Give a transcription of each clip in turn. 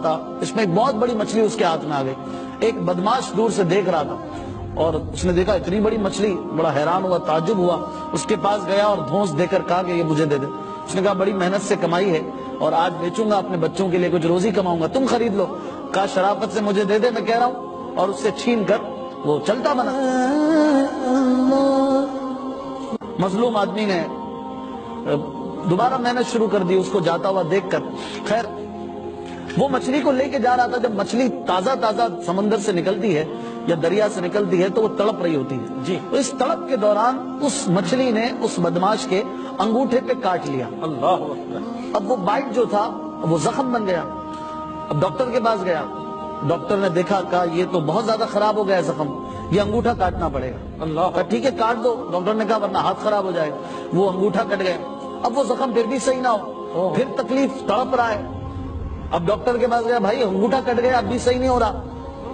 تھا، اس میں ایک بہت بڑی مچھلی اس کے ہاتھ میں آ گئی۔ ایک بدماش دور سے دیکھ رہا تھا اور اس نے دیکھا اتنی بڑی مچھلی، بڑا حیران ہوا، تعجب ہوا، اس کے پاس گیا اور دھونس دے کر کہا کہ یہ مجھے دے دے۔ اس نے کہا بڑی محنت سے کمائی ہے اور آج بیچوں گا، اپنے بچوں کے لیے کچھ روزی کماؤں گا، تم خرید لو۔ کہا شرافت سے مجھے دے دے، میں کہہ رہا ہوں، اور اس سے چھین کر وہ چلتا بنا۔ مظلوم آدمی نے دوبارہ محنت شروع کر دی اس کو جاتا ہوا دیکھ کر۔ خیر وہ مچھلی کو لے کے جا رہا تھا، جب مچھلی تازہ سمندر سے نکلتی ہے یا دریا سے نکلتی ہے تو وہ تڑپ رہی ہوتی ہے جی۔ تو اس تڑپ کے دوران اس مچھلی نے اس بدماش کے انگوٹھے پہ کاٹ لیا۔ اللہ اکبر۔ اب وہ بائٹ جو تھا وہ زخم بن گیا۔ اب ڈاکٹر کے پاس گیا، ڈاکٹر نے دیکھا، کہا یہ تو بہت زیادہ خراب ہو گیا ہے زخم، یہ انگوٹھا کاٹنا پڑے گا۔ اللہ، کہا ٹھیک ہے کاٹ دو۔ ڈاکٹر نے کہا ورنہ ہاتھ خراب ہو جائے گا۔ وہ انگوٹھا کٹ گیا۔ اب وہ زخم پھر بھی صحیح نہ ہو، پھر تکلیف، تڑپ رہا ہے۔ اب ڈاکٹر کے پاس گیا، بھائی انگوٹھا کٹ گیا اب بھی صحیح نہیں ہو رہا۔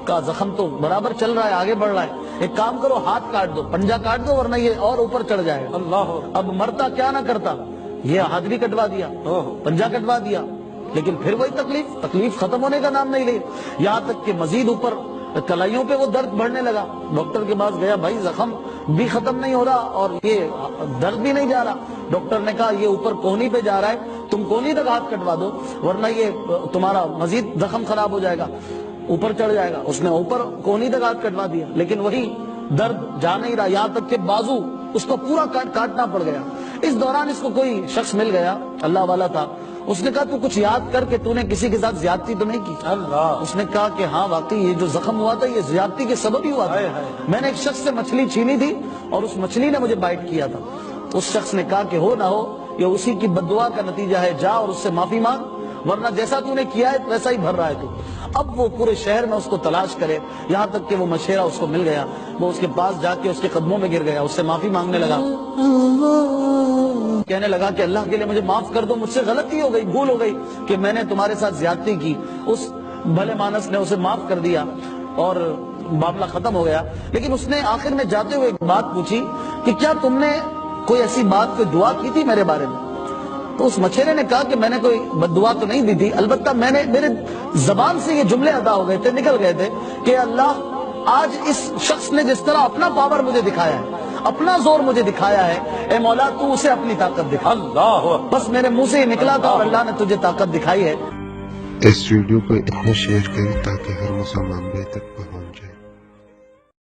کہا زخم تو برابر چل رہا ہے، آگے بڑھ رہا ہے، ایک کام کرو ہاتھ کاٹ دو، پنجہ کاٹ دو ورنہ یہ اور اوپر چڑھ جائے گا۔ اللہ، اب مرتا کیا نہ کرتا، یہ ہاتھ بھی کٹوا دیا، پنجہ کٹوا دیا، لیکن پھر وہی تکلیف ختم ہونے کا نام نہیں لے، یہاں تک کہ مزید اوپر کلائیوں پہ وہ درد بڑھنے لگا۔ ڈاکٹر کے پاس گیا، بھائی زخم بھی ختم نہیں ہو رہا اور یہ درد بھی نہیں جا رہا۔ ڈاکٹر نے کہا یہ اوپر کونی پہ جا رہا ہے، تم کونی تک ہاتھ کٹوا دو ورنہ یہ تمہارا مزید زخم خراب ہو جائے گا، اوپر چڑھ جائے گا۔ اس نے اوپر کونی تک ہاتھ کٹوا دیا، لیکن وہی درد جا نہیں رہا، یہاں تک کہ بازو اس کو پورا کاٹنا پڑ گیا۔ اس دوران اس کو کوئی شخص مل گیا، اللہ والا تھا، اس نے کہا تو کچھ یاد کر کہ تو نے کسی کے ساتھ زیادتی تو نہیں کی؟ اللہ، اس نے کہا کہ ہاں واقعی یہ جو زخم ہوا تھا یہ زیادتی کے سبب ہی ہوا تھا، میں نے ایک شخص سے مچھلی چھینی تھی اور اس مچھلی نے مجھے بائٹ کیا تھا۔ اس شخص نے کہا کہ ہو نہ ہو یہ اسی کی بددعا کا نتیجہ ہے، جا اور اس سے معافی مانگ ورنہ جیسا تو نے کیا ہے ویسا ہی بھر رہا ہے تو۔ اب وہ پورے شہر میں اس کو تلاش کرے، یہاں تک کہ وہ مشیرہ اس کو مل گیا، وہ اس کے پاس جا کے اس کے قدموں میں گر گیا، اس سے معافی مانگنے لگا، کہنے لگا کہ اللہ کے لیے مجھے معاف کر دو، مجھ سے غلطی ہو گئی، بھول ہو گئی کہ میں نے تمہارے ساتھ زیادتی کی۔ اس بھلے مانس نے اسے معاف کر دیا اور معاملہ ختم ہو گیا۔ لیکن اس نے آخر میں جاتے ہوئے ایک بات پوچھی کہ کیا تم نے کوئی ایسی بات پہ دعا کی تھی میرے بارے میں؟ تو اس مچھیرے نے کہا کہ میں نے کوئی بد دعا تو نہیں دی تھی، البتہ میرے زبان سے یہ جملے ادا ہو گئے تھے، نکل گئے تھے کہ اللہ آج اس شخص نے جس طرح اپنا پاور مجھے دکھایا ہے، اپنا زور مجھے دکھایا ہے، اے مولا تو اسے اپنی طاقت دکھا۔ اللہ، بس میرے منہ سے یہ نکلا تھا اور اللہ نے تجھے طاقت دکھائی ہے۔ اس ویڈیو کو اتنا شیئر کریں تاکہ ہر مسلمان بے تک پہنچ جائے۔